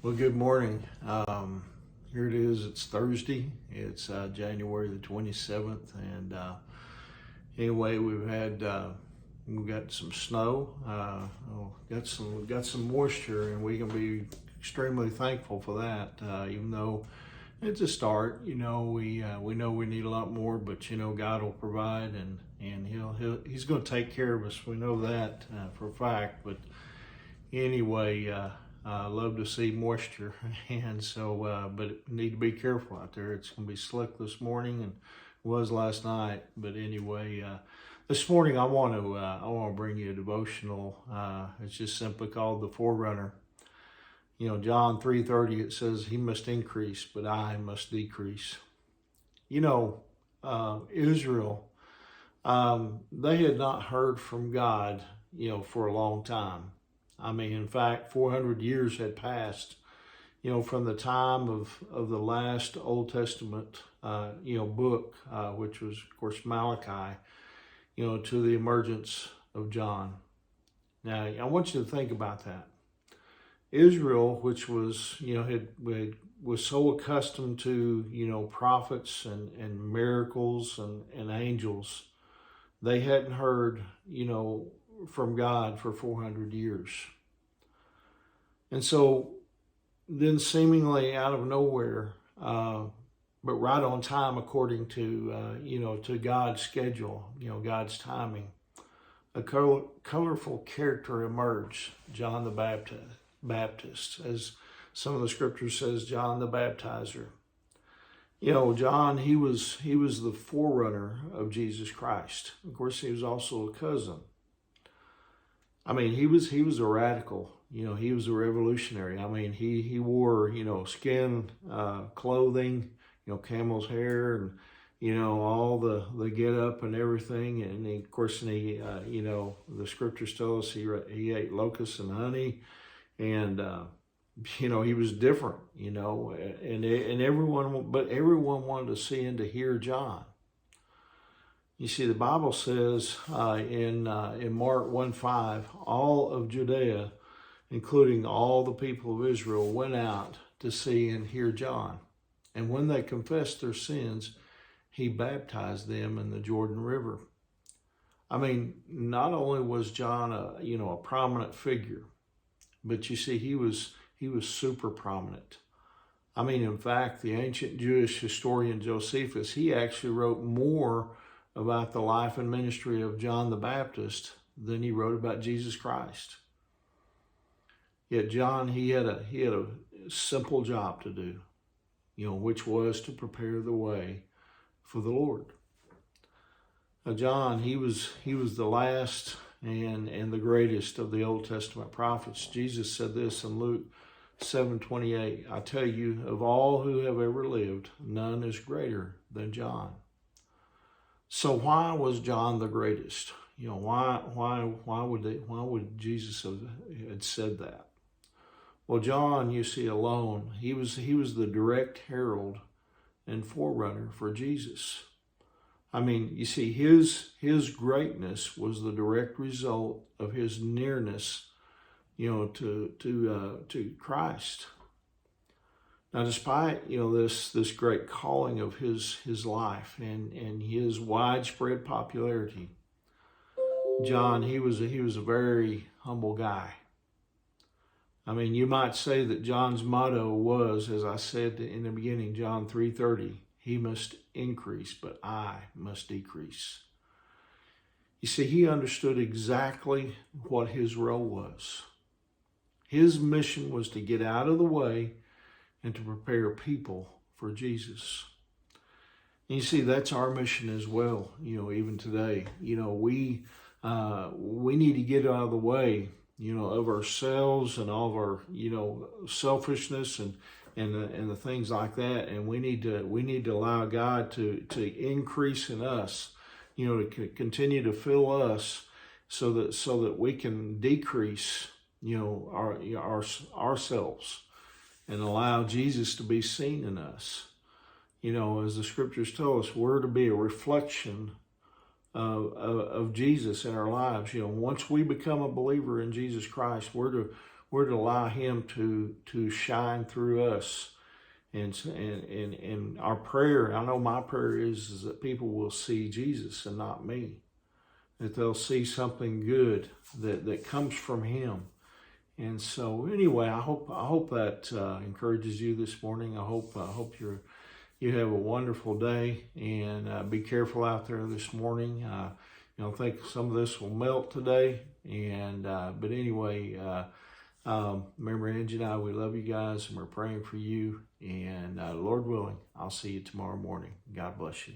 Well, good morning. Here it is. It's Thursday. It's January the 27th, and anyway, we've got some snow. Got some moisture, and we can be extremely thankful for that. Even though it's a start, we know we need a lot more, but God will provide, and He's going to take care of us. We know that for a fact. But anyway. I love to see moisture, and so, but need to be careful out there. It's going to be slick this morning, and it was last night. But anyway, this morning I want to bring you a devotional. It's just simply called The Forerunner. John 3:30, it says, "He must increase, but I must decrease." Israel, they had not heard from God, for a long time. In fact, 400 years had passed, from the time of the last Old Testament, book, which was, of course, Malachi, to the emergence of John. Now, I want you to think about that. Israel, which was, was so accustomed to, prophets and miracles and angels, they hadn't heard, from God for 400 years. And so then seemingly out of nowhere, but right on time according to, to God's schedule, God's timing, a colorful character emerged, John the Baptist, as some of the scripture says, John the Baptizer. John, he was the forerunner of Jesus Christ. Of course, he was also a cousin. He was a radical. He was a revolutionary. He wore, skin clothing, camel's hair, and all the get up and everything. And of course, the scriptures tell us he ate locusts and honey, and he was different. And everyone wanted to see and to hear John. You see, the Bible says in Mark 1:5, all of Judea, including all the people of Israel, went out to see and hear John. And when they confessed their sins, he baptized them in the Jordan River. Not only was John a prominent figure, but you see, he was super prominent. In fact, the ancient Jewish historian Josephus, he actually wrote more about the life and ministry of John the Baptist than he wrote about Jesus Christ. Yet John, he had a simple job to do, which was to prepare the way for the Lord. Now, John, he was the last and the greatest of the Old Testament prophets. Jesus said this in Luke 7:28, "I tell you, of all who have ever lived, none is greater than John." So why was John the greatest? Why would Jesus have said that? Well, John, you see, alone, he was the direct herald and forerunner for Jesus. You see, his greatness was the direct result of his nearness, to Christ. Now, despite this great calling of his life and his widespread popularity, John, he was a very humble guy. You might say that John's motto was, as I said in the beginning, John 3:30, "He must increase, but I must decrease." You see, he understood exactly what his role was. His mission was to get out of the way and to prepare people for Jesus. And you see, that's our mission as well, even today. We need to get out of the way, of ourselves and all of our, selfishness and the things like that. And we need to allow God to increase in us, to continue to fill us so that we can decrease, ourselves, and allow Jesus to be seen in us. As the scriptures tell us, we're to be a reflection of Jesus in our lives. Once we become a believer in Jesus Christ, we're we're to allow him to shine through us. And our prayer, I know my prayer is that people will see Jesus and not me. That they'll see something good that comes from him. And so anyway, I hope that encourages you this morning. I hope you have a wonderful day, and be careful out there this morning. I think some of this will melt today, and but anyway, remember, Angie and I, we love you guys, and we're praying for you. And Lord willing, I'll see you tomorrow morning. God bless you.